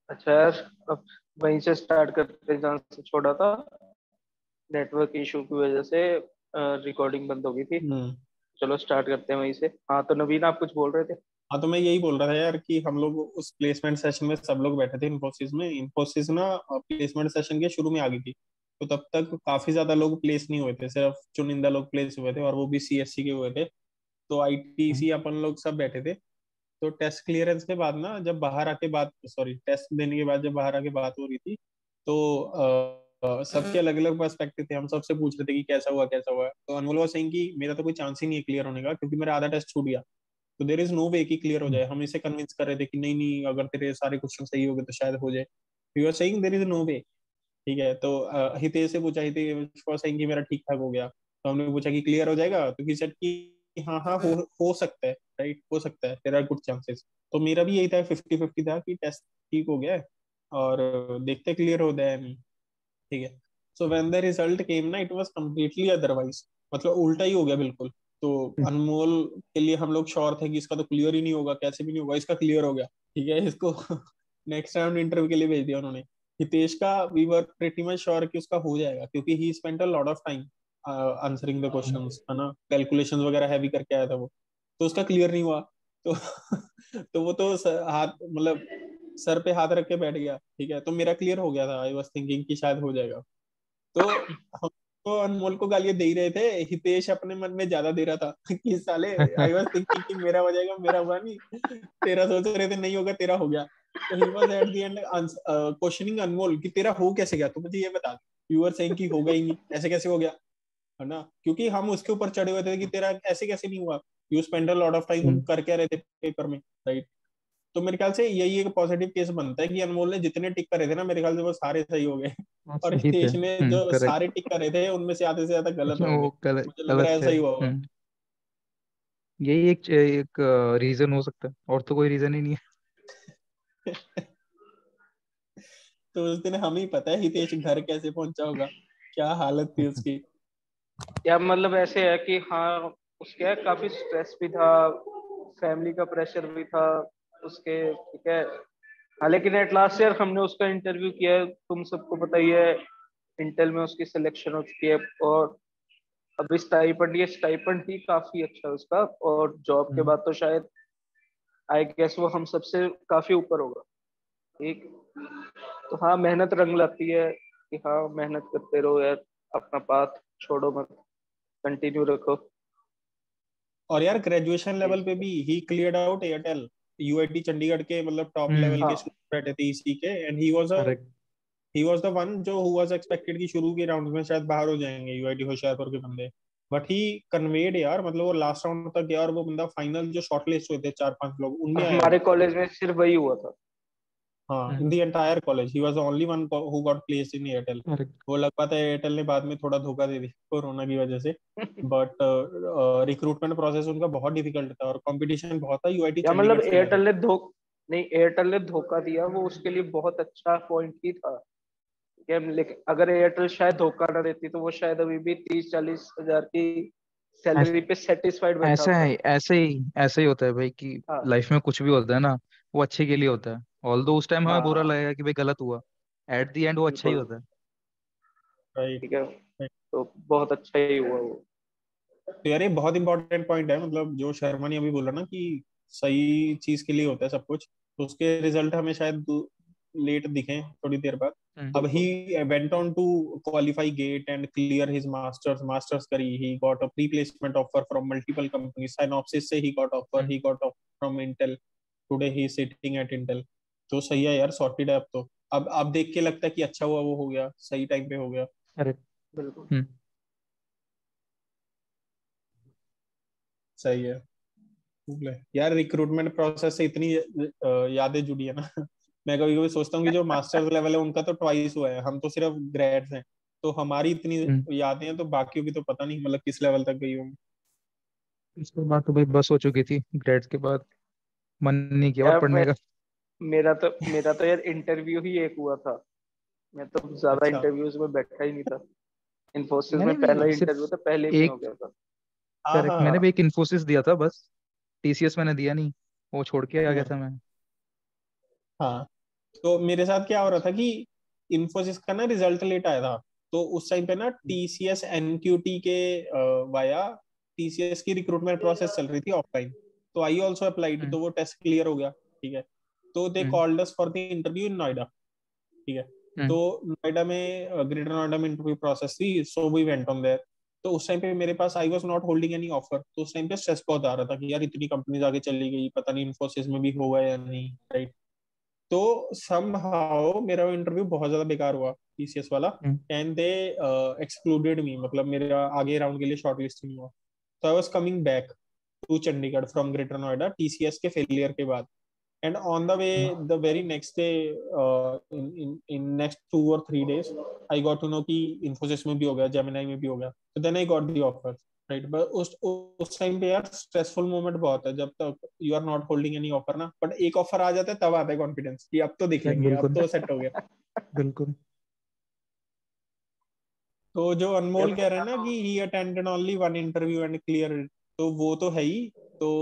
अच्छा यार, अब वहीं से स्टार्ट करते हैं जहाँ से छोड़ा था। नेटवर्क इशू की वजह से रिकॉर्डिंग बंद हो गई थी। हम्म। चलो स्टार्ट करते हैं वहीं से। हाँ तो नवीन, आप कुछ बोल रहे थे? हाँ, तो मैं यही बोल रहा था यार कि हम लोग उस प्लेसमेंट सेशन में सब लोग बैठे थे इन्फोसिस में। इन्फोसिस ना प्लेसमेंट सेशन के शुरू में आ गई थी, तो तब तक काफी ज्यादा लोग प्लेस नहीं हुए थे, सिर्फ चुनिंदा लोग प्लेस हुए थे, और वो भी सीएससी के हुए थे। तो आईटीसी अपन लोग सब बैठे थे। तो टेस्ट क्लियरेंस के बाद ना, जब बाहर आके बात, सॉरी, टेस्ट देने के बाद जब बाहर आके बात हो रही थी, तो सबके अलग अलग पर्सपेक्टिव थे। हम सबसे पूछ रहे थे कि कैसा हुआ कैसा हुआ। तो अनमोल was saying कि मेरा तो कोई चांस ही नहीं है क्लियर होने का, क्योंकि मेरा आधा टेस्ट छूट गया। तो देर इज नो वे कि क्लियर हो जाए। हम इसे कन्विंस कर रहे थे कि नहीं नहीं, अगर तेरे सारे क्वेश्चन सही हो गए तो शायद हो जाए। You are saying there is no way. ठीक है, तो हितेश से पूछा, हितेश was saying कि मेरा ठीक ठाक हो गया। तो हमने पूछा कि क्लियर हो जाएगा, तो ही सेड कि हाँ हाँ, हो सकता है, राइट, हो सकता है, देयर आर गुड चांसेस। तो मेरा भी यही था, 50-50 था कि टेस्ट ठीक हो गया है, और देखते क्लियर हो जाए या नहीं। ठीक है। So when the result came ना, इट वाज कम्प्लीटली अदरवाइज, मतलब उल्टा ही हो गया बिल्कुल। तो अनमोल के लिए हम लोग श्योर थे कि इसका तो क्लियर ही नहीं होगा, कैसे भी नहीं होगा, इसका क्लियर हो गया। ठीक है, इसको नेक्स्ट राउंड इंटरव्यू के लिए भेज दिया उन्होंने। हितेश का we were pretty much sure कि उसका हो जाएगा, क्योंकि he spent a lot of time answering the questions, है ना, कैलकुलेशंस वगैरह हैवी करके आया था वो। तो उसका क्लियर नहीं हुआ। तो तो वो तो हाथ, मतलब सर पे हाथ रख के बैठ गया। ठीक है, तो मेरा क्लियर हो गया था, आई वाज थिंकिंग कि शायद हो जाएगा। तो हम तो अनमोल को गालियां दे ही रहे थे, हितेश अपने मन में ज्यादा दे रहा था कि साले, आई वाज थिंकिंग कि मेरा हो जाएगा, मेरा हुआ नहीं। तेरा सोच रहे थे नहीं होगा, तेरा हो गया। तो he was at the end questioning Anmol कि तेरा हो कैसे गया, तो मुझे ये बता। यू आर सेइंग कि होगा ही नहीं, ऐसे कैसे हो गया, है ना, क्योंकि हम उसके ऊपर चढ़े हुए थे कि तेरा ऐसे कैसे नहीं हुआ। You spend a lot of time, तुम कर क्या रहे थे पेपर में, राइट। तो मेरे ख्याल से यही एक पॉजिटिव केस बनता है कि अनमोल ने जितने टिक करे थे ना, मेरे ख्याल से वो सारे सही हो गए। हाँ, और सही थे। हितेश ने जो करेक्ट। सारे टिक करे थे, उनमें से आधे से ज्यादा गलत होंगे। वो गलत मुझे लग गलत रहा है थे। ऐसा ही हुआ होगा। यही एक एक रीजन हो सकता है, और तो कोई रीजन ही नहीं है। तो उस दिन हमें ही पता है हितेश घर कैसे पहुंचा होगा, क्या हालत थी उसकी। या मतलब ऐसे है कि हाँ, उसके काफी स्ट्रेस भी था, फैमिली का प्रेशर भी था उसके। ठीक है। हाँ लेकिन एट लास्ट ईयर हमने उसका इंटरव्यू किया है, तुम सबको पता ही है। इंटेल में उसकी सिलेक्शन हो चुकी है, और अभी स्टाइपेंड, ये स्टाइपेंड ही काफी अच्छा है उसका, और जॉब के बाद तो शायद आई गेस वो हम सबसे काफी ऊपर होगा। ठीक। तो हाँ, मेहनत रंग लाती है कि हाँ, मेहनत करते रहो यार, अपना पाथ छोड़ो मत, कंटिन्यू रखो। और यार ग्रेजुएशन ये लेवल पे भी ही cleared out Airtel. UIT Chandigarh के मतलब टॉप लेवल के हाँ। स्टूडेंट बैठे थे इसी के, and he was the one जो हु वाज एक्सपेक्टेड कि शुरू के राउंड में शायद बाहर हो जाएंगे यूआईटी होशियारपुर के बंदे। बट ही कन्वेड यार, मतलब वो लास्ट राउंड तक गया, और वो बंदा फाइनल जो शॉर्टलिस्ट हुए थे 4-5 लोग, उनमें आया हमारे वो। कॉलेज में सिर्फ वही हुआ था। हाँ, in the entire college he was the only one who got placed in Airtel. Correct. वो लग पाता है एयरटेल ने बाद में थोड़ा धोखा दे दिया कोरोना की वजह से। बट रिक्रूटमेंट प्रोसेस उनका बहुत डिफिकल्ट था, और कंपटीशन बहुत था यूआईटी या मतलब चंडीगढ़ से ज्यादा। एयरटेल ने धोख नहीं, एयरटेल ने धोखा दिया, वो उसके लिए बहुत अच्छा पॉइंट ही था। कि लेकिन अगर एयरटेल शायद धोखा ना देती तो वो शायद अभी भी 30-40 हजार की सैलरी पे सेटिस्फाइड बैठा ऐसा होता। है, ऐसे ही होता है भाई कि हाँ। लाइफ में कुछ भी होता है ना, वो अच्छे के लिए होता है। ऑल दो उस टाइम हमें बुरा हाँ लगेगा कि भाई गलत हुआ, एट द एंड वो अच्छा ही बिल्कुल। होता है। ठीक है। राइट। तो बहुत अच्छा ही हुआ वो। तो यार ये बहुत इंपॉर्टेंट पॉइंट है, मतलब जो शर्मा ने अभी बोला ना कि सही चीज के लिए होता है सब कुछ। तो उसके रिजल्ट हमें शायद लेट दिखे थोड़ी देर बाद। अब ही बिल्कुल। Went on to qualify GATE and clear his masters करी, he got a pre placement offer from multiple company, Synopsys से he got offer, he got offer from Intel. Today he sitting at Intel. तो सही है यार, sorted है अब तो। अब देख के लगता है कि अच्छा हुआ वो हो गया, सही टाइम पे हो गया। करेक्ट। बिल्कुल। हम्म। सही है। ले, यार रिक्रूटमेंट प्रोसेस से इतनी यादें जुड़ी है ना। मैं कभी कभी सोचता हूँ कि जो मास्टर्स लेवल है उनका तो ट्वाइस हुआ है, हम तो सिर्फ ग्रेड्स हैं। तो हमारी इतनी हम्म। यादें हैं, तो बाकियों की तो पता नहीं मतलब किस लेवल तक गई होंगी। इसके बाद तो भाई बस हो चुकी थी, ग्रेड्स के बाद मन नहीं किया और यार पढ़ने का। मेरा तो यार इंटरव्यू ही एक हुआ था। मैं तो ज्यादा अच्छा। इंटरव्यूज में बैठा ही नहीं था। इन्फोसिस में मैंने भी पहला ही इंटरव्यू सिर्फ था, पहले ही में हो एक, गया था। हाँ करेक्ट, हाँ मैंने भी हाँ। एक इन्फोसिस दिया था बस। टीसीएस मैंने दिया नहीं, वो छोड़ के आ गया हम्म, था मैं। हाँ। तो मेरे साथ क्या हो रहा था कि इन्फोसिस का ना रिजल्ट लेट आया था, तो उस टाइम पे ना टीसीएस एनक्यूटी के वाया टीसीएस की रिक्रूटमेंट प्रोसेस चल रही थी ऑफलाइन। तो आई ऑल्सो अप्लाइड, हम्म। तो वो टेस्ट क्लियर हो गया, ठीक है। तो they hmm. Called us for the interview in Noida, ठीक है। तो हम्म। नोएडा में ग्रेटर नोएडा में इंटरव्यू प्रोसेस थी, so we went on there. तो उस टाइम पे मेरे पास I was not holding any offer, तो उस टाइम पे स्ट्रेस बहुत आ रहा था कि यार इतनी कंपनीज आगे चली गई, पता नहीं इन्फोसिस में भी होगा या नहीं, राइट। तो समहाउ मेरा इंटरव्यू बहुत ज्यादा बेकार हुआ, टीसीएस वाला। हम्म। एंड दे एक्सक्लूडेड मी, मतलब मेरा आगे राउंड के लिए शॉर्टलिस्ट नहीं हुआ। तो I was coming back to Chandigarh from Greater Noida TCS के फेलियर के बाद। And on the way, hmm. the very next day, in next 2 or 3 days, I got to know कि Infosys में भी हो गया, Gemini में भी हो गया। So then I got the offer, right? But उस टाइम पे यार स्ट्रेसफुल मोमेंट बहुत है, जब तक you are not holding any offer ना, बट एक ऑफर आ जाता है तब आता है कॉन्फिडेंस कि अब तो देख लेंगे, अब बिल्कुल। तो सेट हो गया। बिल्कुल। तो जो यार अनमोल कह रहे हैं ना कि he attended only one interview and clear, तो वो तो है ही। तो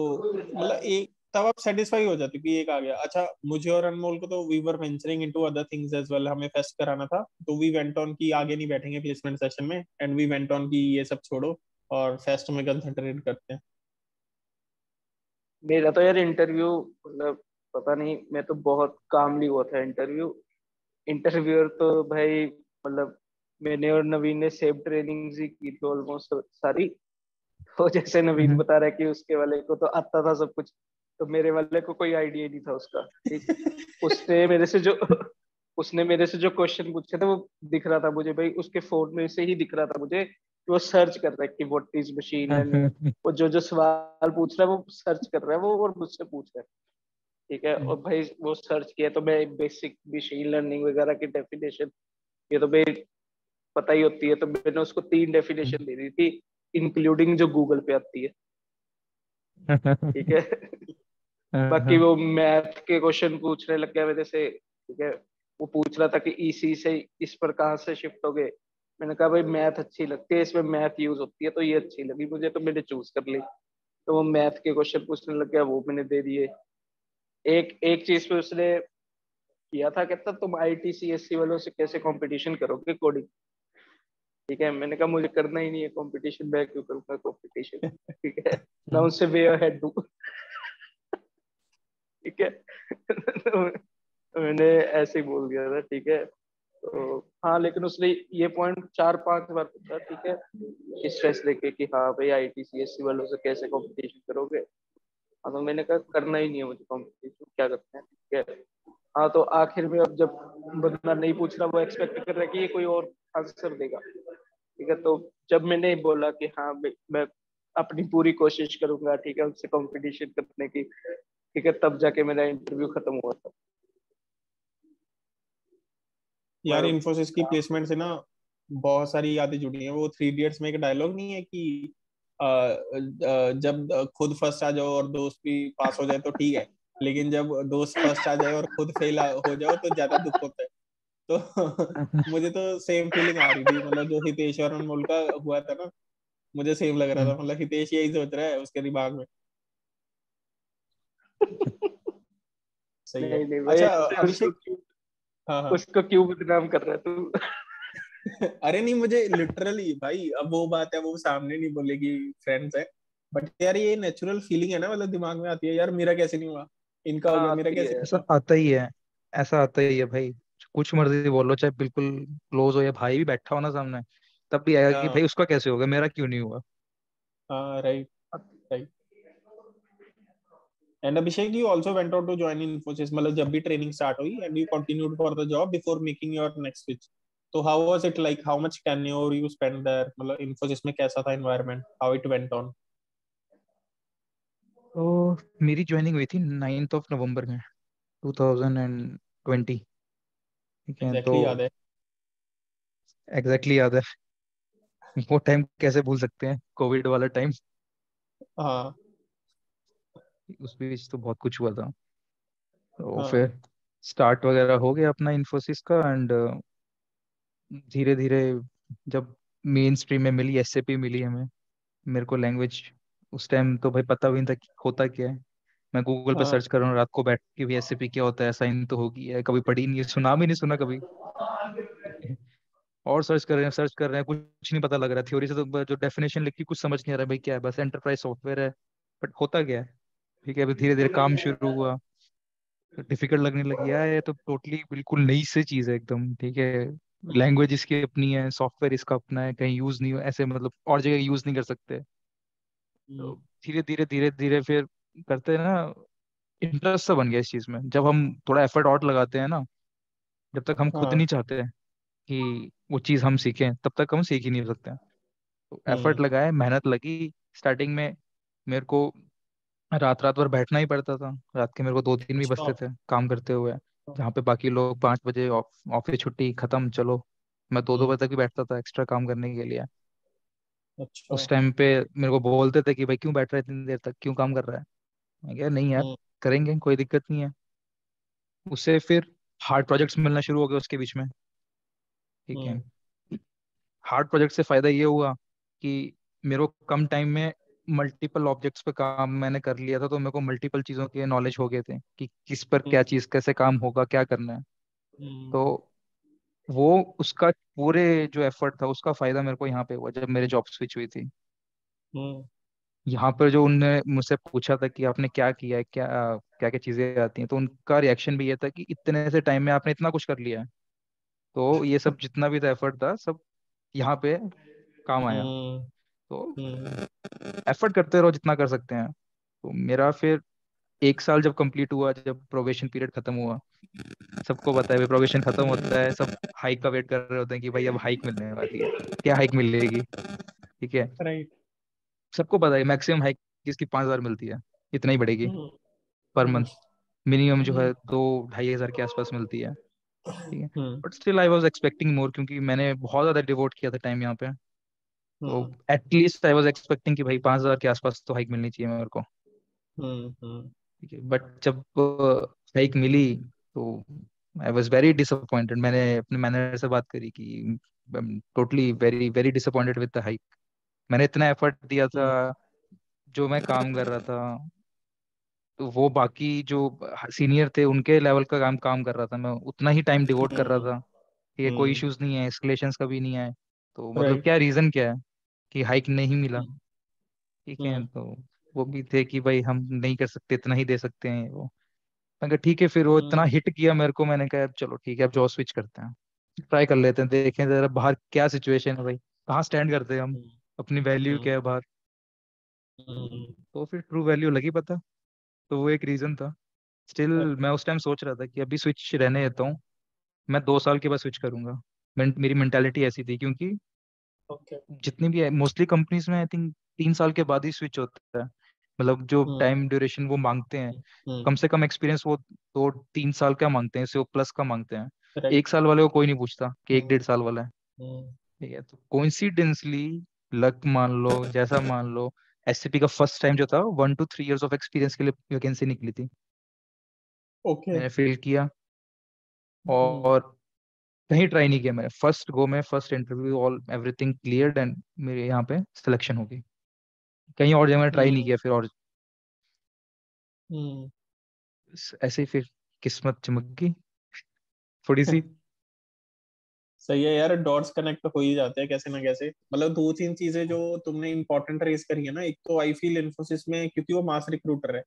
मतलब एक तब आप सेटिस्फाई हो जाते कि एक आ गया। अच्छा, मुझे और अनमोल को तो we were venturing into other things as well, हमें फेस्ट कराना था, तो वी वेंट ऑन कि आगे नहीं बैठेंगे प्लेसमेंट सेशन में, एंड वी वेंट ऑन कि ये सब छोड़ो और फेस्ट में कंसंट्रेट करते हैं। मेरा तो यार इंटरव्यू, मतलब पता नहीं, मैं तो बहुत कामली हुआ था इंटरव्यू। इंटरव्यूअर तो भाई, मतलब मैंने और नवीन ने सेम ट्रेनिंग्स ही की थी ऑलमोस्ट सारी। तो जैसे नवीन हम्म। बता रहा है कि उसके वाले को तो आता था सब कुछ, तो मेरे वाले को कोई आइडिया नहीं था उसका। ठीक। उसने मेरे से जो उसने मेरे से जो क्वेश्चन पूछे थे वो दिख रहा था मुझे भाई, उसके फोन में से ही दिख रहा था मुझे कि वो सर्च कर रहा है कि व्हाट इज मशीन लर्निंग। वो जो जो सवाल पूछ रहा है वो सर्च कर रहा है वो, और मुझसे पूछ रहा है। ठीक है, और भाई वो सर्च किया तो मैं बेसिक मशीन लर्निंग वगैरह की डेफिनेशन, ये तो भाई पता ही होती है, तो मैंने उसको 3 डेफिनेशन दे दी थी, इंक्लूडिंग जो गूगल पे आती है। ठीक है। बाकी वो मैथ के क्वेश्चन पूछने लग गया मेरे से। ठीक है, वो पूछ रहा था कि ईसी से इस पर कहाँ से शिफ्ट हो गए। मैंने कहा भाई मैथ अच्छी लगती है, इसमें मैथ यूज होती है, तो ये अच्छी लगी मुझे, तो मैंने चूज कर ली। तो वो मैथ के क्वेश्चन पूछने लग गया, वो मैंने दे दिए। एक एक चीज पे उसने किया था, कहता तुम आईटीसीएससी वालों से कैसे कंपटीशन करोगे कोडिंग। ठीक है, मैंने कहा मुझे करना ही नहीं है कंपटीशन, मैं क्यों करूंगा कंपटीशन। ठीक है, मैं उनसे वे अहेड हूँ। ठीक है। तो मैंने ऐसे ही बोल दिया था। ठीक है, तो हाँ, लेकिन उसने ये पॉइंट 4-5 बार पूछा। ठीक है, स्ट्रेस लेके कि हाँ भाई आईटीसीएससी वालों से कैसे कंपटीशन करोगे। हाँ, तो मैंने कहा करना ही नहीं है मुझे कंपटीशन, क्या करते हैं। ठीक है। हाँ, तो आखिर में अब जब बंदा नहीं पूछ रहा, वो एक्सपेक्ट कर रहा है कि ये कोई और आंसर देगा। ठीक है, तो जब मैंने बोला कि हाँ मैं अपनी पूरी कोशिश करूंगा, ठीक है, उससे कंपटीशन करने की। ठीक है, तब जाके मेरा इंटरव्यू खत्म हुआ था। यार मैं इन्फोसिस की प्लेसमेंट से ना बहुत सारी यादें जुड़ी हैं। वो थ्री इडियट्स में एक डायलॉग नहीं है कि जब खुद फर्स्ट आ जाओ और दोस्त भी पास हो जाए तो ठीक है, लेकिन जब दोस्त फर्स्ट आ जाए और खुद फेल हो जाओ तो ज्यादा दुख होता है। तो मुझे तो सेम फीलिंग आ रही थी, मतलब जो हितेश और अनमोल का हुआ था ना, मुझे सेम लग रहा था। मतलब हितेश यही सोच रहा है उसके दिमाग में। सही है। नहीं नहीं भाई, अच्छा, ऐसे अभिषेक। हाँ हाँ। उसको क्यों बदनाम कर रहा है तू। अरे नहीं, मुझे लिटरली भाई, अब वो बात है वो सामने नहीं बोलेगी, फ्रेंड्स है, बट यार ये नेचुरल फीलिंग है ना, मतलब दिमाग में आती है यार, मेरा कैसे नहीं हुआ, इनका हो हाँ गया, मेरा आती कैसे है। ऐसा नहीं हुआ। आता ही है। ऐसा आता ही है भाई। कुछ मर्जी बोलो, चाहे बिल्कुल क्लोज हो या भाई भी बैठा हो ना सामने, तब भी आएगा कि हाँ भाई उसका कैसे होगा, मेरा क्यों नहीं हुआ। हाँ, right right. And Abhishek, you also went out to join Infosys, मतलब जब भी ट्रेनिंग स्टार्ट हुई and you continued for the job before making your next switch, तो how was it, like how much tenure you spend there, मतलब इन्फोसिस में कैसा था environment, how it went on. तो मेरी ज्वाइनिंग हुई थी 9 नवंबर में 2020। ठीक है, तो एग्जैक्टली याद है। एग्जैक्टली याद है। वो टाइम कैसे भूल सकते हैं, कोविड वाला टाइम। हाँ उस बीच तो बहुत कुछ हुआ था। तो हाँ। फिर स्टार्ट वगैरह हो गया अपना इन्फोसिस का, एंड धीरे धीरे जब मेन स्ट्रीम में मिली, एसएपी मिली हमें। मेरे को लैंग्वेज उस टाइम तो भाई पता भी नहीं था कि होता क्या है। मैं गूगल पे हाँ सर्च कर रहा हूँ रात को बैठ के भी, एससीपी क्या होता है, साइन तो होगी है, कभी पढ़ी नहीं है, सुना भी नहीं, सुना कभी। और सर्च कर रहे हैं, कुछ नहीं पता लग रहा, थ्योरी से तो जो डेफिनेशन लिखी कुछ समझ नहीं आ रहा भाई क्या है, बस एंटरप्राइज सॉफ्टवेयर है, बट होता क्या है। ठीक है, अभी धीरे धीरे काम शुरू हुआ, डिफिकल्ट लगने लगी यार, ये तो टोटली बिल्कुल नई सी चीज है एकदम। ठीक है, लैंग्वेज इसकी अपनी है, सॉफ्टवेयर इसका अपना है, कहीं यूज नहीं हो ऐसे, मतलब और जगह यूज नहीं कर सकते। तो धीरे धीरे फिर करते हैं ना, इंटरेस्ट सा बन गया इस चीज में। जब हम थोड़ा एफर्ट और लगाते हैं ना, जब तक हम खुद हाँ। नहीं चाहते हैं कि वो चीज हम सीखें, तब तक हम सीख ही नहीं सकते हैं। तो एफर्ट हम्म। लगाए, मेहनत लगी। स्टार्टिंग में मेरे को रात रात भर बैठना ही पड़ता था, रात के मेरे को 2-3 भी अच्छा। बजते थे काम करते हुए। जहाँ पे बाकी लोग 5 बजे ऑफिस छुट्टी खत्म चलो, मैं 2-2 बजे तक भी बैठता था एक्स्ट्रा काम करने के लिए। अच्छा। उस टाइम पे मेरे को बोलते थे कि भाई क्यों बैठ रहा है इतनी देर तक, क्यों काम कर रहा है। मैं कहा नहीं यार, हम्म। करेंगे, कोई दिक्कत नहीं है। उससे फिर हार्ड प्रोजेक्ट्स मिलना शुरू हो गए उसके बीच में। ठीक है, हम्म। हार्ड प्रोजेक्ट से फायदा ये हुआ कि मेरे को कम टाइम में मल्टीपल ऑब्जेक्ट्स पे काम मैंने कर लिया था, तो मेरे को मल्टीपल चीज़ों के नॉलेज हो गए थे कि किस पर क्या हम्म। चीज़ कैसे काम होगा, क्या करना है। तो हम्म। वो उसका पूरे जो एफर्ट था उसका फायदा मेरे को यहाँ पे हुआ जब मेरे जॉब स्विच हुई थी। हम्म। यहाँ पर जो उनने मुझसे पूछा था कि आपने क्या किया है, क्या क्या क्या चीज़ें आती हैं, तो उनका रिएक्शन भी ये था कि इतने से टाइम में आपने इतना कुछ कर लिया है, तो ये सब जितना भी था एफर्ट था सब यहाँ पे काम आया। हम्म। तो हम्म। एफर्ट करते रहो जितना कर सकते हैं। तो मेरा फिर 1 साल जब कंप्लीट हुआ, जब प्रोबेशन पीरियड खत्म हुआ, सबको पता है भाई प्रोबेशन खत्म होता है, सब हाइक का वेट कर रहे होते हैं कि भाई अब हाइक मिलने वाली है, क्या हाइक मिलेगी। ठीक है, राइट। सबको पता है मैक्सिमम हाइक इसकी 5,000 मिलती है, इतना ही बढ़ेगी हम्म। पर हम्म। मंथ। मिनिमम जो हम्म। है 2-2,500 के आसपास मिलती है। ठीक है, hmm. But still I was expecting more, क्योंकि मैंने बहुत ज्यादा डिवोट किया था टाइम यहाँ पे। तो हम्म। एटलीस्ट आई वॉज एक्सपेक्टिंग कि भाई 5,000 के आसपास तो हाइक मिलनी चाहिए मेरे को। हम्म। ठीक है, बट जब हाइक मिली तो आई वॉज वेरी डिसअपॉइंटेड। मैंने अपने मैनेजर से बात करी कि totally very very disappointed with the hike. मैंने इतना एफर्ट दिया था, हम्म। जो मैं काम कर रहा था, तो वो बाकी जो सीनियर थे उनके लेवल का काम काम कर रहा था, मैं उतना ही टाइम डिवोट कर रहा हम्म। था। ठीक है, कोई हम्म। इश्यूज नहीं है, एस्केलेशंस कभी नहीं आए, तो मतलब राइट। क्या रीजन क्या है कि हाइक नहीं मिला। हम्म। ठीक है, हम्म। तो वो भी थे कि भाई हम नहीं कर सकते, इतना ही दे सकते हैं वो। मैं कहा ठीक है, फिर वो इतना हम्म। हिट किया मेरे को, मैंने कहा अब चलो ठीक है, अब जॉब स्विच करते हैं, ट्राई कर लेते हैं, देखें जरा बाहर क्या सिचुएशन है भाई, कहाँ स्टैंड करते हैं हम, अपनी वैल्यू क्या हम्म। है बाहर। हम्म। तो फिर ट्रू वैल्यू लगी पता, तो वो एक रीजन था। स्टिल मैं उस टाइम सोच रहा था कि अभी स्विच रहने देता हूँ, मैं 2 साल के बाद स्विच करूंगा। मेरी मेंटालिटी ऐसी थी, क्योंकि ओके। जितनी भी मोस्टली कंपनीज में आई थिंक 3 साल के बाद ही स्विच होता है, मतलब जो हम्म। टाइम ड्यूरेशन वो मांगते हैं, हम्म। कम से कम एक्सपीरियंस वो 2-3 साल का मांगते हैं, इससे वो प्लस का मांगते हैं। राइट। 1 साल वाले को कोई नहीं पूछता कि एक हम्म। 1.5 साल वाला है। हम्म। ठीक है, तो कोइंसिडेंसली, लक मान लो जैसा मान लो, एससीपी का फर्स्ट टाइम जो था 1 to 3 years ऑफ एक्सपीरियंस के लिए वैकेंसी निकली थी। ओके। मैंने फिल किया हम्म। और कहीं ट्राई नहीं किया मैंने, फर्स्ट गो में first interview all everything cleared and मेरे यहाँ पे सिलेक्शन हो गई। कहीं और जगह मैंने ट्राई नहीं हम्म। किया फिर, और हम्म। ऐसे ही फिर किस्मत चमक गई थोड़ी सी। सही है यार, डॉट्स कनेक्ट हो ही जाते हैं कैसे ना कैसे। मतलब दो तीन चीजें जो तुमने इंपॉर्टेंट रेस करी है ना, एक तो आई फील इन्फोसिस में क्योंकि वो मास रिक्रूटर है,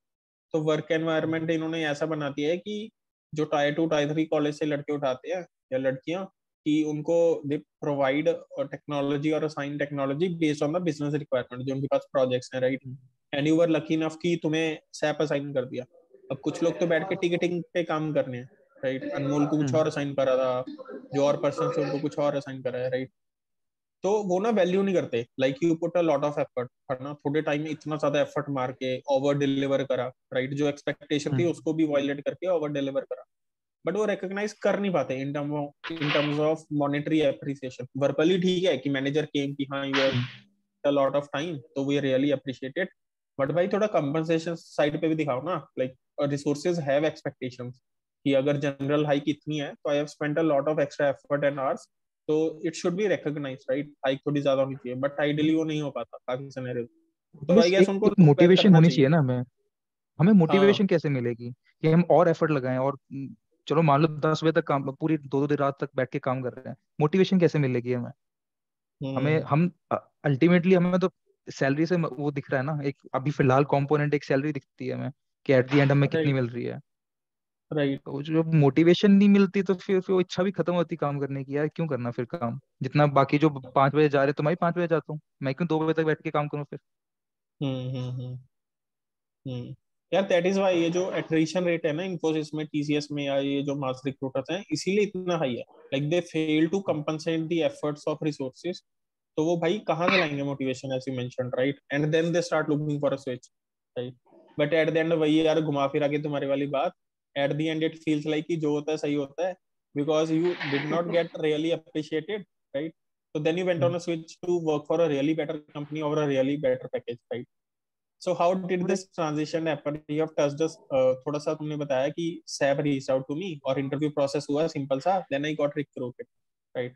तो वर्क एनवायरनमेंट इन्होंने ऐसा बना दिया है कि जो टायर 2 टायर 3 कॉलेज से लड़के उठाते हैं या लड़कियां, कि उनको दे प्रोवाइड टेक्नोलॉजी और assign technology based on the business requirement, जो उनके पास प्रोजेक्ट्स हैं, right. And you were lucky enough कि तुम्हें सैप असाइन कर दिया। अब कुछ लोग तो बैठ के टिकटिंग पे काम करने हैं, राइट। अनमोल को कुछ और हम्म। असाइन करा था, जो और पर्सन से उनको कुछ और असाइन करा है, राइट। तो वो ना वैल्यू नहीं करते, like you put a lot of effort, है ना, थोड़े टाइम में इतना ज्यादा एफर्ट मार के ओवर डिलीवर करा, राइट। जो एक्सपेक्टेशन थी हम्म। उसको भी वायलेट करके ओवर डिलीवर करा, बट वो रिकॉग्नाइज कर नहीं पाते in terms of monetary appreciation. Verbally ठीक है कि मैनेजर केम कि हाँ you have hmm. A lot of time, तो वी रियली अप्रिशिएटेड, बट भाई थोड़ा कंपनसेशन साइड पे भी दिखाओ ना, लाइक रिसोर्सेज हैव एक्सपेक्टेशंस कि अगर जनरल हाइक इतनी है तो I have spent a lot of extra effort and hours, तो it should be recognise, right. Hike थोड़ी ज्यादा होनी चाहिए, बट आइडियली वो नहीं हो पाता काफी सिनेरियो, तो आई एटलीस्ट गेस एक उनको एक पुश बैक मोटिवेशन करना होनी चाहिए। चाहिए ना हमें, हमें हाँ मोटिवेशन कैसे मिलेगी कि हम और एफर्ट लगाएं, और चलो मान लो 10 बजे तक काम, पूरी 2 2 दिन रात तक बैठ के काम कर रहे हैं, मोटिवेशन कैसे मिलेगी हमें? हमें हम्म हम अल्टीमेटली हमें तो सैलरी से वो दिख रहा है ना, एक अभी फिलहाल कंपोनेंट एक सैलरी दिखती है हमें कि एट द एंड हमें कितनी राइट मिल रही है। राइट तो जो मोटिवेशन नहीं मिलती तो फिर वो इच्छा भी खत्म होती काम करने की, यार क्यों करना फिर काम, जितना बाकी जो 5 बजे जा रहे तो मैं भी 5 बजे जाता हूँ, मैं क्यों 2 बजे तक बैठ के काम करूँ फिर? हम्म। हम्म यार दैट इज वाई ये जो एट्रिशन रेट है ना इन्फोसिस में, टीसीएस में, या ये जो मास रिक्रूटर्स हैं, इसीलिए इतना हाई है। Like they fail to compensate the efforts of resources. तो वो भाई कहाँ से लाएंगे motivation, as you mention, right? And then they start looking for a switch, right? But at the end वही यार, घुमा फिरा के तुम्हारी वाली बात, at the end it feels like कि जो होता है सही होता है, because you did not get really appreciated, right? So then you went on hmm. a switch to work for a really better company or a really better package, right? So how did और this transition happen? You have touched us, थोड़ा सा तुमने बताया कि SAP reached out to me और interview process हुआ simple सा, then I got recruited, right?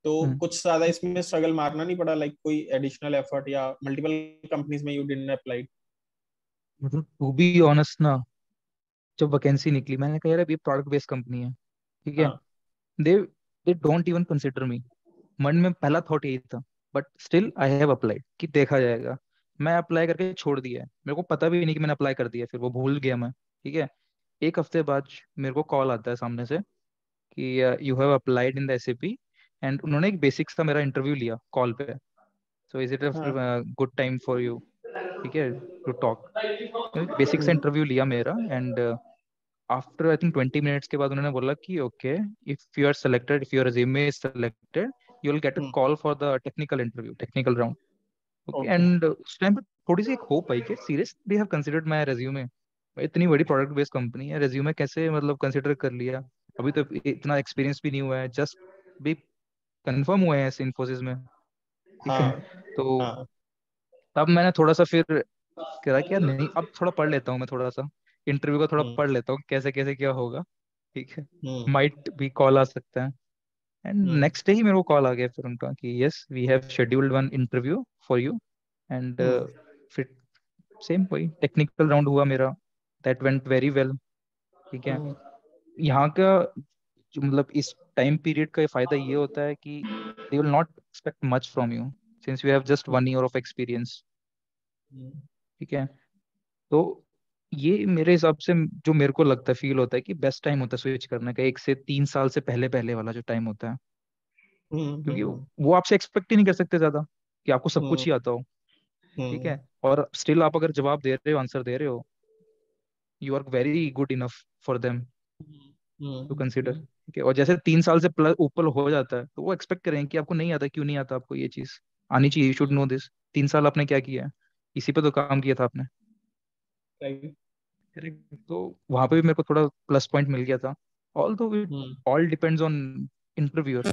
तो हम्म, कुछ ज्यादा इसमें स्ट्रगल मारना नहीं पड़ा, लाइक कोई एडिशनल एफर्ट, या मल्टीपल कंपनीज में यू डिडंट अप्लाई? मतलब टू बी ऑनेस्ट ना, जब वैकेंसी निकली मैंने कहा यार अब ये प्रोडक्ट बेस्ड कंपनी है, ठीक है, हाँ दे दे डोंट इवन कंसिडर मी। मन में पहला थॉट यही था, but still I have applied कि देखा जाएगा। मैं अप्लाई करके छोड़ दिया है, मेरे को पता भी नहीं कि मैंने अप्लाई कर दिया, फिर वो भूल गया मैं, ठीक है। एक हफ्ते बाद मेरे को कॉल आता है सामने से कि you have applied in the SAP, and उन्होंने एक बेसिक सा मेरा इंटरव्यू लिया कॉल पे। सो इज इट अ हाँ। गुड टाइम फॉर यू, ठीक है, टू टॉक। बेसिक सा हम्म इंटरव्यू लिया मेरा, and after I think 20 minutes के बाद उन्होंने बोला कि okay, if you are selected, if your resume is selected, you will get a hmm. Call for the technical interview, technical round. Okay, okay. And उस time पे थोड़ी सी एक होप आई कि serious they have considered my resume, इतनी बड़ी product based company है, रेज्यूमे कैसे मतलब कंसीडर कर लिया, अभी तो इतना एक्सपीरियंस भी नहीं हुआ है, जस्ट भी कंफर्म हुए हैं इस इन्फोसिस में, ठीक है। हाँ तो हाँ। तब मैंने थोड़ा सा फिर करा कि यार नहीं, अब थोड़ा पढ़ लेता हूँ मैं, थोड़ा सा इंटरव्यू का थोड़ा हम्म पढ़ लेता हूँ कैसे कैसे क्या होगा, ठीक है, हम्म माइट भी कॉल आ सकता है। एंड हम्म नेक्स्ट डे ही मेरे को कॉल आ गया फिर उनका कि yes we have scheduled one interview for you, and hmm फिर सेम वही टेक्निकल राउंड हुआ मेरा, दैट वेंट वेरी वेल, ठीक है। हम्म यहाँ का जो मतलब इस टाइम पीरियड का फायदा ये होता है कि they will not expect much from you since you have just 1 year of experience, hmm ठीक है। तो ये मेरे हिसाब से जो मेरे को लगता है, फील होता है कि बेस्ट टाइम होता है स्विच करने का, 1 से 3 साल से पहले पहले वाला जो टाइम होता है, क्योंकि हम्म वो आपसे एक्सपेक्ट ही नहीं कर सकते ज्यादा कि आपको सब हम्म कुछ ही आता हो, ठीक हम्म है। और स्टिल आप अगर जवाब दे रहे हो, आंसर दे रहे हो, you are very good enough for them to consider, hmm ठीक है। और जैसे 3 साल से प्लस ऊपर हो जाता है तो वो एक्सपेक्ट करेंगे कि आपको नहीं आता, क्यों नहीं आता आपको, ये चीज आनी चाहिए, यू शुड नो दिस, 3 साल आपने क्या किया है, इसी पे तो काम किया था आपने, राइट। करेक्ट। तो वहां पे भी मेरे को थोड़ा प्लस पॉइंट मिल गया था। ऑल दो it hmm all depends on interviewer.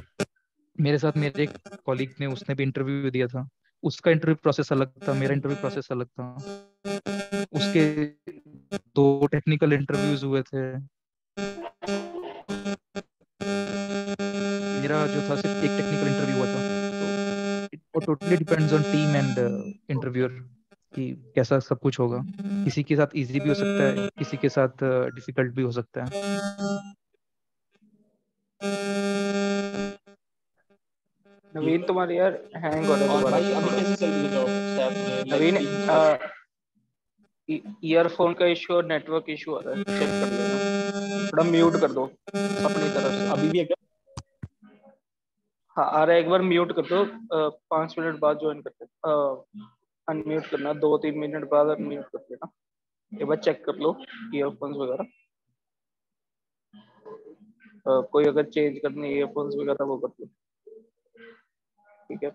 मेरे साथ मेरे एक कॉलीग ने, उसने भी इंटरव्यू दिया था, उसका इंटरव्यू प्रोसेस अलग था, मेरा इंटरव्यू प्रोसेस अलग था, उसके 2 टेक्निकल इंटरव्यूज हुए थे, मेरा जो था सिर्फ एक टेक्निकल इंटरव्यू हुआ था। तो it totally depends on team and interviewer कि कैसा सब कुछ होगा, किसी के साथ इजी भी हो सकता है, किसी के साथ डिफिकल्ट भी हो सकता है। नवीन तुम्हारी यार हैंग हो रहा है और दोबारा भाई से अभी थोड़ा। कैसे चल रही है जॉब स्टैप में, लाइक नवीन तीन साल ईयरफोन का इशू और नेटवर्क इशू आ रहा है, चेक कर लेना, थोड़ा म्यूट कर दो अपनी तरफ से। अभी भी है क्या? हाँ आ रहा है, एक बार म्यूट कर दो, 5 मिनट बाद ज्वाइन करते, अनम्यूट करना, 2 3 मिनट बाद अनम्यूट कर देना, एक बार चेक कर लो ईयरफोन्स वगैरह। कोई अगर चेंज करनी ईयरफोन्स वगैरह वो कर लो, ठीक है।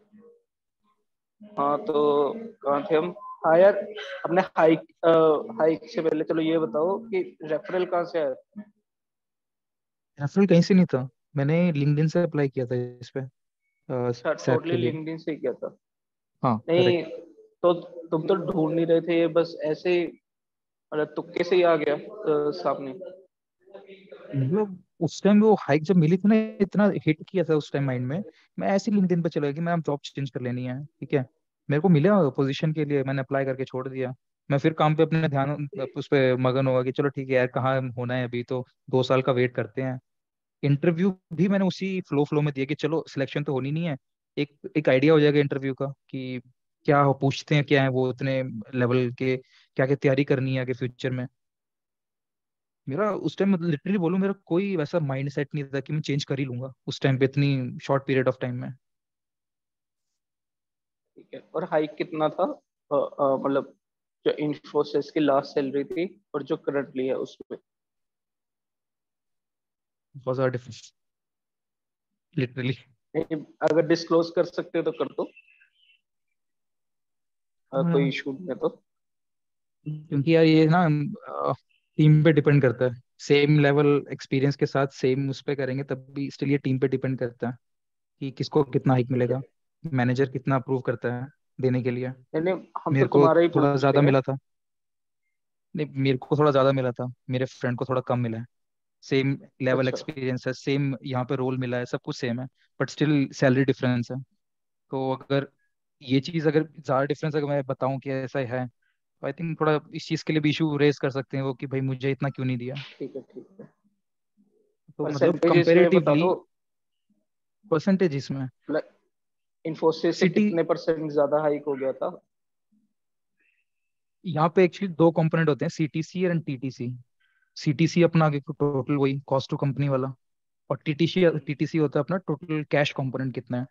हाँ तो कहाँ थे हम? हाँ यार, अपने हाइक हाइक से पहले चलो ये बताओ कि रेफरल कहाँ से आया? रेफरल कहीं से नहीं था, मैंने लिंक्डइन से अप्लाई किया था इस पे, अच्छा, सैप टोटली के लिए। लिंक्डइन से ही किया था? हाँ नहीं, करेक्ट। तो तुम तो ढूंढ नहीं रहे थे ये, बस ऐसे ही मतलब तुक्के से ही आ गया सामने? मतलब उस टाइम वो हाइक जब मिली थी ना, इतना हिट किया था उस टाइम माइंड में, मैं ऐसे ही लिंक्डइन पे चला गया कि मैं जॉब चेंज कर लेनी है, ठीक है। मेरे को मिला पोजीशन के लिए, मैंने अप्लाई करके छोड़ दिया, मैं फिर काम पे अपने ध्यान उस पे मगन होगा कि चलो ठीक है यार, कहाँ होना है अभी, तो 2 साल का वेट करते हैं। इंटरव्यू भी मैंने उसी फ्लो में दिया कि चलो सिलेक्शन तो होनी नहीं है, एक एक आइडिया हो जाएगा इंटरव्यू का कि क्या हो पूछते हैं, क्या है वो इतने लेवल के, क्या क्या तैयारी करनी है आगे फ्यूचर में। मेरा उस टाइम मतलब लिटरली बोलूं, मेरा कोई वैसा माइंड सेट नहीं था कि मैं चेंज कर ही लूंगा उस टाइम पे इतनी शॉर्ट पीरियड ऑफ टाइम में। ठीक है। और हाइक कितना था? मतलब जो इन्फोसिस की लास्ट सैलरी थी और जो करंटली है उसमें। बहुत ज्यादा डिफरेंस लिटरली। नहीं, अगर डिस्क्लोज कर सकते हो तो कर दो, कोई इशू नहीं है तो। क्योंकि यार ये ना टीम पे डिपेंड करता है। सेम लेवल एक्सपीरियंस के साथ सेम उस पे करेंगे तब भी स्टिल ये टीम पे डिपेंड करता है कि किसको कितना हाइक ठीक है। मिलेगा, मैनेजर कितना अप्रूव करता है देने के लिए। नहीं नहीं, हम तो मेरे को तुम्हारा ही थोड़ा पूछ ज्यादा रहे हैं। मिला था। नहीं, मेरे को थोड़ा ज्यादा मिला था, मेरे फ्रेंड को थोड़ा कम मिला है। सेम लेवल अच्छा। एक्सपीरियंस है, सेम यहाँ पे रोल मिला है, सब कुछ सेम है, बट स्टिल सैलरी डिफरेंस है। तो अगर ये चीज, अगर ज्यादा डिफरेंस अगर मैं बताऊं कि ऐसा है, तो आई थिंक थोड़ा इस चीज के लिए भी इशू रेज कर सकते हैं वो कि भाई मुझे इतना क्यों नहीं दिया। ठीक है ठीक है। तो मतलब परसेंटेज इसमें बता कंपेरेटिवली दो। परसेंटेज इसमें मतलब इन्फोसिस से सिटी, कितने परसेंट ज्यादा हाइक हो गया था? यहाँ पे एक्चुअली 2 कंपोनेंट होते हैं, सीटीसी एंड टीटीसी। सीटीसी अपना टोटल वही कॉस्ट टू कंपनी वाला, और टीटीसी टीटीसी होता है अपना टोटल कैश कंपोनेंट कितना है,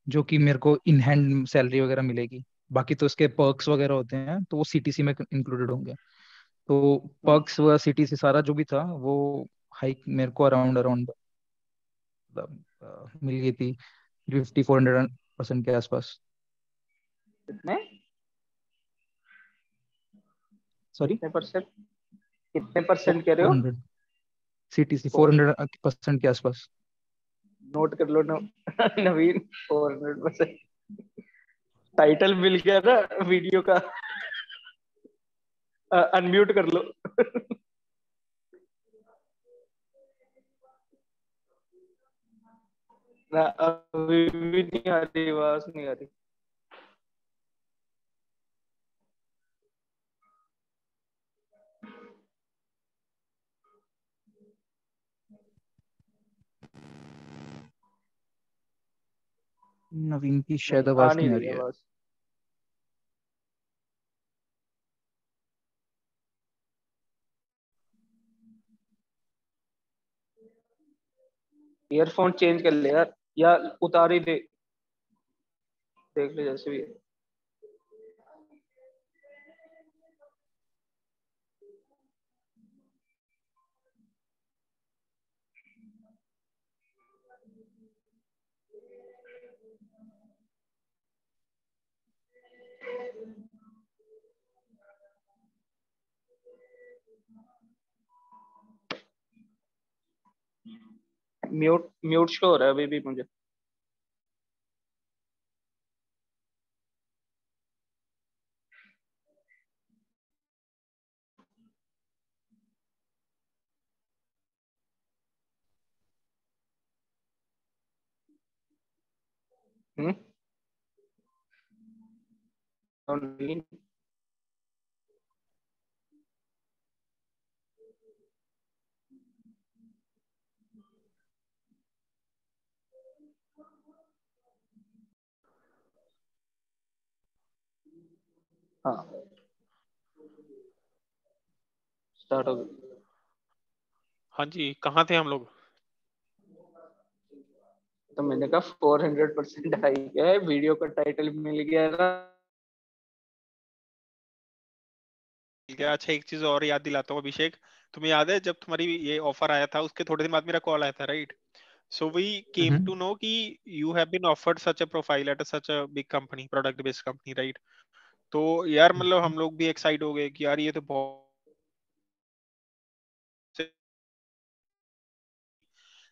जो कि मेरे को इन हैंड सैलरी वगैरह मिलेगी। बाकी तो इसके पर्क्स वगैरह होते हैं तो वो सीटीसी में इंक्लूडेड होंगे। तो हम्म, पर्क्स व सीटीसी सारा जो भी था वो हाइक मेरे को अराउंड अराउंड मिल गई थी 5400% के आसपास। कितने सॉरी, कितने परसेंट? कितने परसेंट कह रहे फोर हो? Hundred CTC four 400। Hundred percent के आसपास। नोट कर लो नवीन, 400%। टाइटल मिल गया ना वीडियो का। अनम्यूट कर लो। ना, अभी भी नहीं आ रही, आवाज नहीं आ रही। नवीन की नहीं, शायद आ आवाज नहीं नहीं आ रही रही है। आवाज। ईयरफोन चेंज कर ले यार, या उतार ही दे। देख ले जैसे भी है। म्यूट म्यूट शो हो रहा है अभी भी मुझे। हम्म। और नहीं। हाँ, स्टार्ट हो गया। हाँ जी, कहाँ थे हम लोग? तो मैंने कहा 400% हाइक है, वीडियो का टाइटल मिल गया ना। क्या, अच्छा एक चीज और याद दिलाता हूँ अभिषेक। तुम्हें याद है जब तुम्हारी ये ऑफर आया था उसके थोड़े दिन बाद मेरा कॉल आया था, right? So we came hmm. To know कि you have been offered such a profile at such a big company, product based company, right? तो यार मतलब हम लोग भी एक्साइट हो गए कि यार ये तो बहुत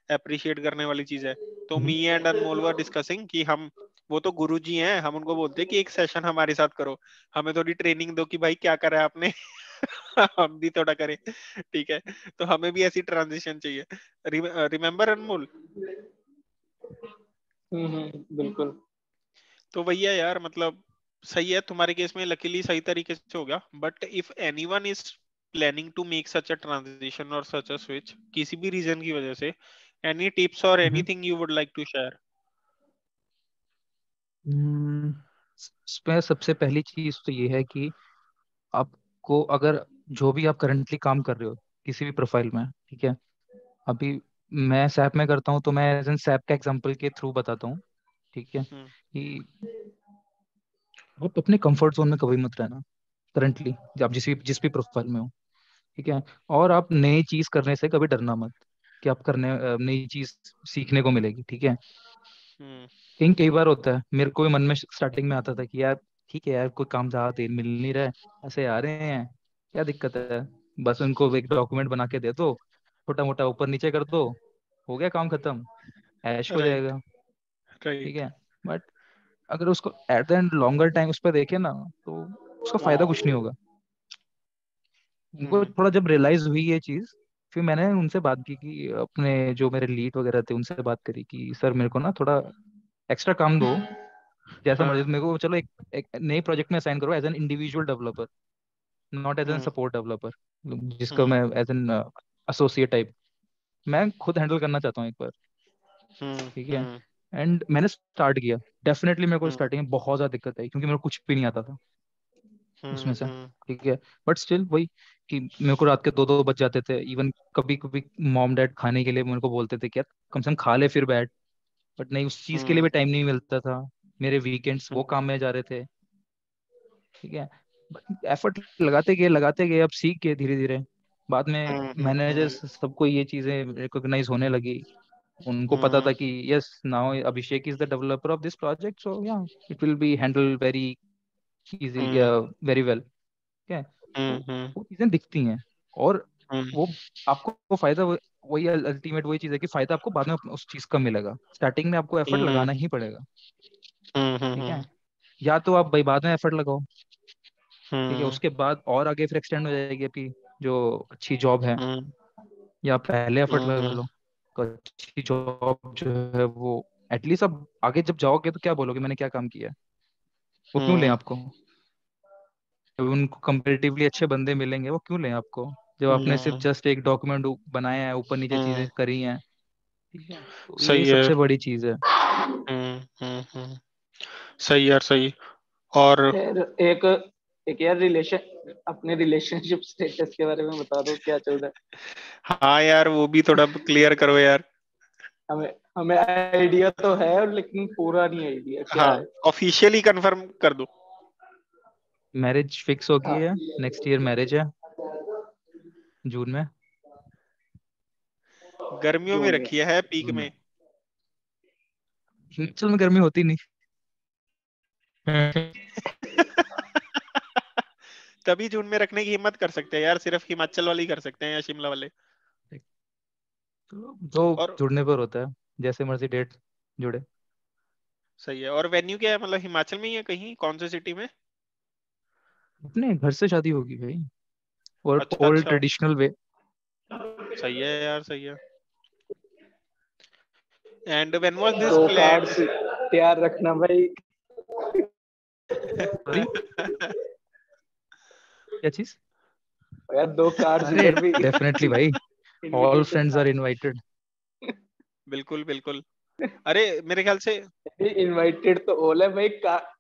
अप्रिशिएट करने वाली चीज है। तो हम्म। Me and Anmol were discussing कि हम, वो तो गुरुजी हैं, हम उनको बोलते हैं कि एक सेशन हमारे साथ करो, हमें थोड़ी ट्रेनिंग दो कि भाई क्या करा है आपने। हम भी थोड़ा करें, ठीक है? तो हमें भी ऐसी ट्रांजिशन चाहिए। रिमेम्बर अनमोल? बिल्कुल। तो भैया यार मतलब सही है, तुम्हारे केस में लकीली सही तरीके से हो गया। But if anyone is planning to make such a transition or such a switch किसी भी रीजन की वजह से, एनी टिप्स और hmm. Anything you would like to share? Hmm, इसमें सबसे पहली चीज तो ये है कि आपको अगर जो भी आप करंटली काम कर रहे हो किसी भी प्रोफाइल में, ठीक है, अभी मैं सैप में करता हूँ तो मैं एज एन सैप का एग्जांपल के थ्रू बताता हूँ, ठीक है, हम्म कि आप अपने कंफर्ट जोन में कभी मत रहना करंटली, आप जिस भी प्रोफाइल में हो, ठीक है। और आप नई चीज करने से कभी डरना मत कि आप करने नई चीज सीखने को मिलेगी, ठीक है। हम्म कई बार होता है, मेरे को भी मन में स्टार्टिंग में आता था कि यार ठीक है यार, कोई काम ज्यादा देर मिल नहीं रहा है, ऐसे आ रहे हैं, क्या दिक्कत है, बस उनको एक डॉक्यूमेंट बना के दे दो, छोटा मोटा ऊपर नीचे कर दो, हो गया काम खत्म, ऐश हो राइट जाएगा, ठीक राइट है। बट अगर उसको eight the and longer time उस पर देखे ना, तो उसका फायदा कुछ नहीं होगा। उनको हम्म थोड़ा जब रियलाइज हुई ये चीज, फिर मैंने उनसे बात की कि अपने जो मेरे लीड वगैरह थे उनसे बात करी कि सर मेरे को ना थोड़ा एक्स्ट्रा काम दो, जैसा मर्जी हाँ मेरे को, चलो एक नए प्रोजेक्ट में असाइन करो as an individual developer, not as an hmm support developer, जिसको हम्म मैं एज एन एसोसिएट टाइप मैं खुद हैंडल करना चाहता हूँ एक बार, हम्म ठीक है। हम्म एंड मैंने स्टार्ट किया। डेफिनेटली मेरे को हम्म स्टार्टिंग में बहुत ज्यादा दिक्कत आई क्योंकि मेरे को कुछ भी नहीं आता था उसमें से, हम्म ठीक है। बट स्टिल वही कि मेरे को रात के 2-2 बज जाते थे, इवन कभी कभी मॉम डैड खाने के लिए मेरे को बोलते थे कि यार कम से कम खा ले फिर बैठ, बट नहीं, उस चीज के लिए हम्म भी टाइम नहीं मिलता था, मेरे वीकेंड्स वो हम्म काम में जा रहे थे, ठीक है। एफर्ट लगाते गए, अब सीख गए धीरे धीरे। बाद में हम्म मैनेजर्स सबको ये चीजें रिकॉग्नाइज होने लगी, उनको पता था हम्म कि yes now Abhishek is the developer of this project, so yeah it will be handle very easily, hmm very well, ठीक है। तो हम्म वो चीजें दिखती हैं, और हम्म वो आपको वो फायदा वही अल्टीमेट वही चीज है कि फायदा आपको बाद में उस चीज का मिलेगा, स्टार्टिंग में आपको एफर्ट हम्म लगाना ही पड़ेगा, ठीक है। हम्म या तो आप भाई बाद में एफर्ट लगाओ, ठीक है, हम्म उसके बाद और आगे फिर एक्सटेंड हो जाएगी आपकी जो अच्छी जॉब है, हम्म या पहले एफर्ट लगा हम्म लो तो अच्छी जॉब जो है वो एटलीस्ट आप आगे जब जाओगे तो क्या बोलोगे मैंने क्या काम किया है, वो क्यों लें हम्म आपको, जब उनको कंपेरेटिवली अच्छे बंदे मिलेंगे वो क्यों लें आपको, जब आपने सिर्फ हम्म जस्ट एक डॉक्यूमेंट बनाया है, ऊपर नीचे चीजें हम्म करी हैं, ठीक है। तो ये सही है। सबसे बड़ी चीज है। हम्म। सही यार, सही। और फिर एक एक यार रिलेशन अपने रिलेशनशिप स्टेटस के बारे में बता दो, क्या चल रहा है। हाँ यार, वो भी थोड़ा क्लियर करो यार। हमें हमें आइडिया तो है लेकिन पूरा नहीं आइडिया क्या हाँ, है। ऑफिशियली कंफर्म कर दो। मैरिज फिक्स हो गई हाँ है, नेक्स्ट ईयर मैरिज है, जून में। गर्मियों में जून में। रखी है पीक जून में में। हिमाचल में गर्मी होती नहीं। तभी जून में रखने की हिम्मत कर सकते हैं यार, सिर्फ हिमाचल वाले ही कर सकते हैं या शिमला वाले। तो और जुड़ने पर होता है, जैसे मर्जी डेट जुड़े। सही है। और वेन्यू क्या है, मतलब हिमाचल में ही है कहीं, कौन सी सिटी में? अपने घर से शादी होगी भाई, और अच्छा ओल्ड अच्छा, ट्रेडिशनल वे। सही है यार, सही है। एंड व्हेन वाज दिस दो प्लान्ड? कार्ड्स तैयार रखना भाई। सॉरी, क्या चीज? यार दो कार्ड्स अरे इधर भी डेफिनेटली भाई, all invitation friends are card. Invited. बिल्कुल बिल्कुल। अरे मेरे ख्याल से इनवाइटेड तो ऑल है भाई,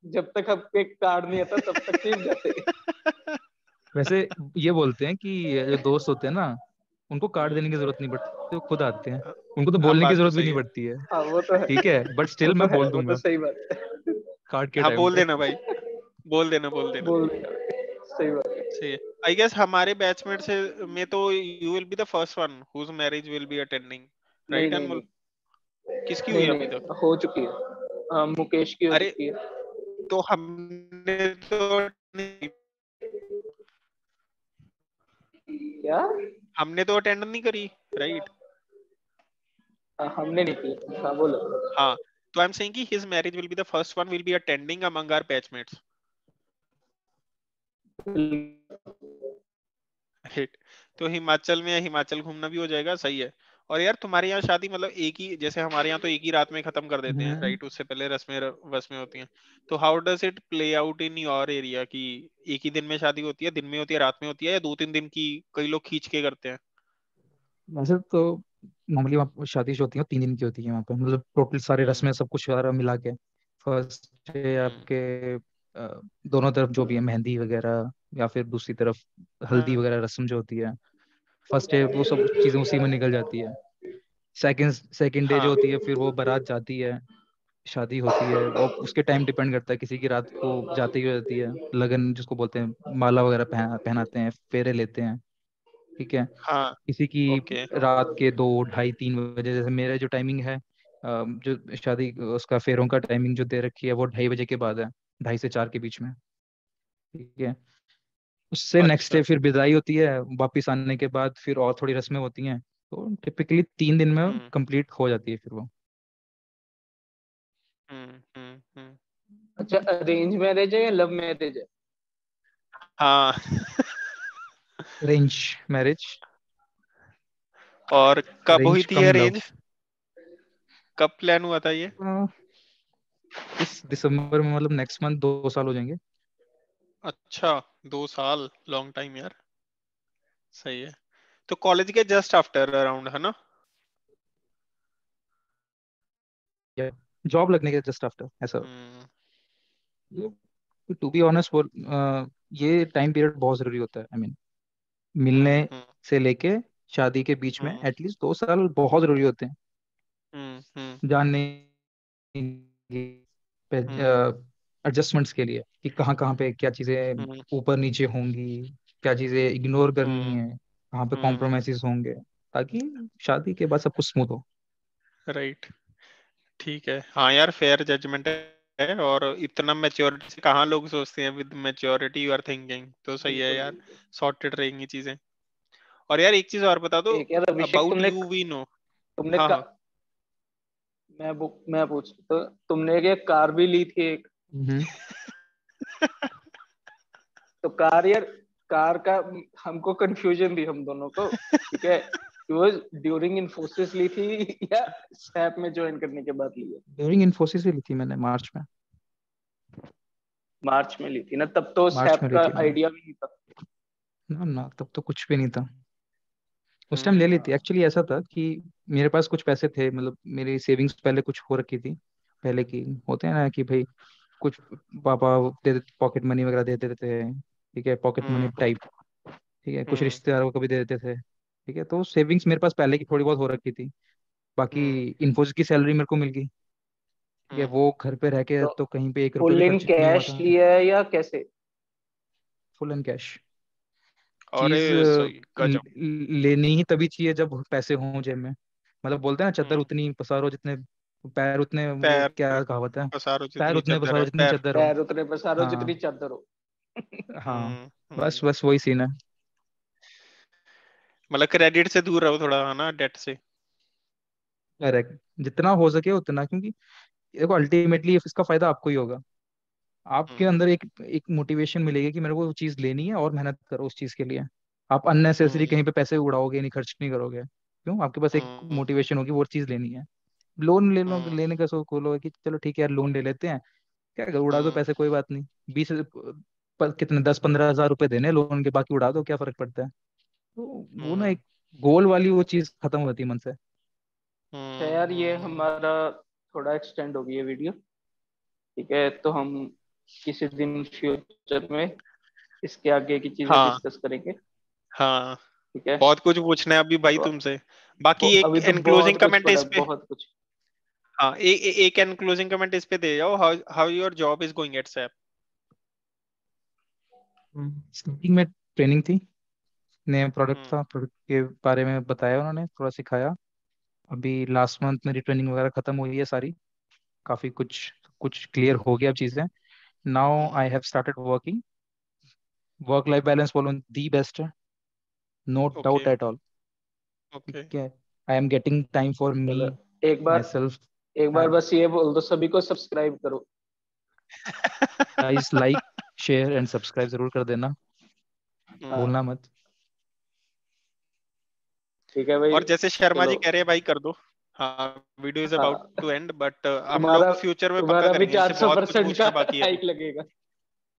जब तक आपके कार्ड नहीं आता तब तक नहीं जाते। वैसे ये बोलते हैं कि जो दोस्त होते हैं ना, उनको कार्ड देने की जरूरत नहीं पड़ती, वो खुद आते हैं, उनको तो हाँ, बोलने की बात तो जरूरत भी सही नहीं है। पड़ती है, हाँ वो तो है, ठीक है, बट वो स्टिल तो मैं है, बोल वो तो दूंगा सही बात है। कार्ड के हाँ, टाइम बोल पे। देना भाई, बोल देना बोल देना। बोल देगा भाई, सही बात है। सही है। आई गेस हमारे बैचमेट से में तो you will be the first one whose marriage will be attending, नहीं राइट नहीं अनमोल? नहीं। किसकी हुई नहीं अभी तक? नहीं हो चुकी है। हाँ, मुकेश की हो अरे चुकी है। तो हमने तो नहीं- क्या? हमने तो अटेंड नहीं करी, राइट? हमने नहीं की, हाँ बोलो। हाँ, तो आई एम सेइंग कि his marriage will be the first one will be attending among our batchmates, right? तो हिमाचल में हिमाचल घूमना भी हो जाएगा, सही है। और यार तुम्हारे यहाँ शादी मतलब एक ही, जैसे हमारे यहाँ तो एक ही रात में खत्म कर देते हैं हम्म। राइट, उससे पहले रस्में वस्में होती हैं। तो how does it play out in your area कि एक ही दिन में शादी होती है, दिन में होती है, रात में होती है, या 2-3 दिन की कई लोग खींच के करते हैं? वैसे तो नॉर्मली वहाँ पर शादी जो होती है 3 दिन की होती है वहाँ पे, मतलब टोटल सारे हम्म रस्में सब कुछ सारा मिला के। फर्स्ट डे हम्म आपके दोनों तरफ जो भी है मेहंदी वगैरह, या फिर दूसरी तरफ हल्दी हाँ वगैरह रस्म जो होती है, फर्स्ट डे वो सब चीजें उसी में निकल जाती है। सेकंड डे जो हाँ होती है फिर वो बारात जाती है, शादी होती है, और उसके टाइम डिपेंड करता है, किसी की रात को जाती ही हो जाती है, लगन जिसको बोलते हैं, माला वगैरह पहनाते हैं, फेरे लेते हैं। ठीक है। हाँ। किसी की ओके। रात के 2 ढाई 3 बजे, जैसे मेरा जो टाइमिंग है, जो शादी उसका फेरों का टाइमिंग जो दे रखी है वो 2:30 बजे के बाद है, 2:30 से 4 के बीच में। ठीक है। उससे नेक्स्ट डे अच्छा। फिर विदाई होती है, वापिस आने के बाद फिर और थोड़ी रस्में होती हैं, तो टिपिकली 3 दिन में हम्म कंप्लीट हो जाती है फिर वो। हम्म। अच्छा, अरेंज मैरिज है या लव मैरिज है? हाँ। Arrange marriage. और कब हुई अरेंज थी कम लव। अरेंज? कब प्लान हुआ था ये? इस दिसंबर में, मतलब नेक्स्ट मंथ 2 साल हो जाएंगे। अच्छा, 2 साल लॉन्ग टाइम यार। सही है। तो कॉलेज के जस्ट आफ्टर अराउंड है ना? जॉब लगने के जस्ट आफ्टर ऐसा। हम्म टू बी ऑनेस्ट, वो ये टाइम पीरियड बहुत जरूरी होता है। आई मीन, मिलने हम्म से लेके शादी के बीच में हम्म एटलीस्ट 2 साल बहुत जरूरी होते हैं, हम्म। जानने हम्म एडजस्टमेंट्स के लिए कि कहाँ कहाँ पे क्या चीजें हम्म ऊपर नीचे होंगी, क्या चीजें इग्नोर करनी हम्म है, कहाँ पे हम्म। कॉम्प्रोमाइजेस होंगे, ताकि शादी के बाद सब कुछ स्मूथ हो। राइट। ठीक है, हाँ यार, फेयर जजमेंट है। और इतना मैच्योरिटी से कहाँ लोग सोचते हैं, with maturity you are thinking, तो सही है बिल्कुल यार। बिल्कुल। सॉर्टेड रहेंगी चीजें। और यार एक चीज और बता दो, एक यार अभिषेक, अबाउट तुमने यू वी नो। तुमने हाँ का, हाँ। मैं पूछ तो तुमने एक कार भी ली थी एक, हम्म। तो कार यार, कार का हमको कंफ्यूजन थी हम दोनों को, ठीक है, कि वो ड्यूरिंग इन्फोसिस ली थी या सैप में ज्वाइन करने के बाद ली है? ड्यूरिंग इन्फोसिस ही ली थी मैंने, मार्च में। मार्च में ली थी ना, तब तो मार्च सैप में ली का थी मैंने। आइडिया भी नहीं था। ना ना, तब तो कुछ भी नहीं था। उस टाइम ले ली थी। हाँ। एक्चुअली ऐसा था कि मेरे पास कुछ पैसे थे, मतलब मेरी सेविंग्स पहले कुछ हो रखी थी, पहले की होते हैं ना कि भाई कुछ पापा दे पॉकेट मनी वगैरह दे देते थे। ठीक है, पॉकेट मनी हम्म टाइप। ठीक है, कुछ हम्म रिश्तेदारों को भी दे देते थे। ठीक है, तो सेविंग्स मेरे पास पहले की थोड़ी बहुत हो रखी थी। बाकी हम्म इन्फोसिस की सैलरी मेरे को मिल गई। ठीक है, हम्म। वो घर पे रह के तो तो कहीं पे 1 रुपए फुल भी इन खर्च नहीं हुआ कैश था। लिया है या कैसे? Full and cash. अरे चीज सही, गजब। लेनी ही तभी चाहिए जब पैसे हों जेब में। मतलब बोलते हैं ना, चादर हम्म। उतनी पसारो जितने पैर उतने, वो पैर क्या कहावत है, पसारो पैर जितनी उतने चादर पसारो है, जितनी पैर। चादर हो। पैर उतने पसारो जितनी हाँ। चादर हो। हाँ। बस हम्म। बस वही सीन है। मतलब क्रेडिट से दूर रहो थोड़ा, है ना, डेट से। करेक्ट, जितना हो सके उतना, क्योंकि देखो अल्टीमेटली इसका फायदा आपको ही होगा। आपके हम्म अंदर एक मोटिवेशन मिलेगी कि मेरे को वो चीज लेनी है, और मेहनत करो उस चीज के लिए। आप अननेसेसरी हम्म कहीं पे पैसे उड़ाओगे नहीं, खर्च नहीं करोगे, क्यों? आपके पास एक हम्म मोटिवेशन होगी वो चीज लेनी है। लोन ले लो, हम्म लेने का सोच खोलो कि चलो ठीक है यार, लोन ले लेते हैं, क्या करो, उड़ा दो हम्म पैसे, कोई बात नहीं। कितने 10-15 हज़ार रुपए देने लोन के, बाकी उड़ा दो, क्या फर्क पड़ता है? तो वो ना हम्म एक गोल वाली वो चीज खत्म हो जाती है मन से। अच्छा यार, ये हम्म। हमारा थोड़ा एक्सटेंड हो गई है वीडियो, ठीक है, तो हम किसी दिन फ्यूचर में इसके आगे की चीजें हाँ डिस्कस करेंगे, हाँ। ठीक है। बहुत कुछ पूछना है अभी भाई तो तुमसे। बाकी एक अभी तो एनक्लोजिंग बहुत कुछ कमेंट पड़ा इस है, पे। बहुत कुछ। हाँ, एक एनक्लोजिंग कमेंट इस पे दे जाओ, how how your job is going at SAP. Starting में ट्रेनिंग थी, नया प्रोडक्ट हम्म था, प्रोडक्ट के बारे में बताया उन्होंने, थोड़ा सिखाया। अभी लास्ट मंथ मेरी ट्रेनिंग वगैरह खत्म हुई है सारी, काफी कुछ कुछ क्लियर हो गया अब चीजें। Now hmm. I have started working. Work life balance बोलो दी बेस्ट है, no okay doubt at all. Okay. ठीक है, I am getting time for me, चलो, एक माई बार सेल्फ। एक बार बस ये बोल दो सभी को, सब्सक्राइब करो। Guys, like share and subscribe जरूर कर देना, हम्म। हाँ। भूलना मत। ठीक है भाई, और जैसे शर्मा जी चलो। कह रहे हैं भाई कर दो। हाँ, वीडियो इज हाँ, अबाउट टू एंड, बट हम तुम्हारा लोग फ्यूचर में पक्का तुम्हारा भी करेंगे, इससे बहुत कुछ 400% का पूछना बाकी है अभी। हाइक लगेगा।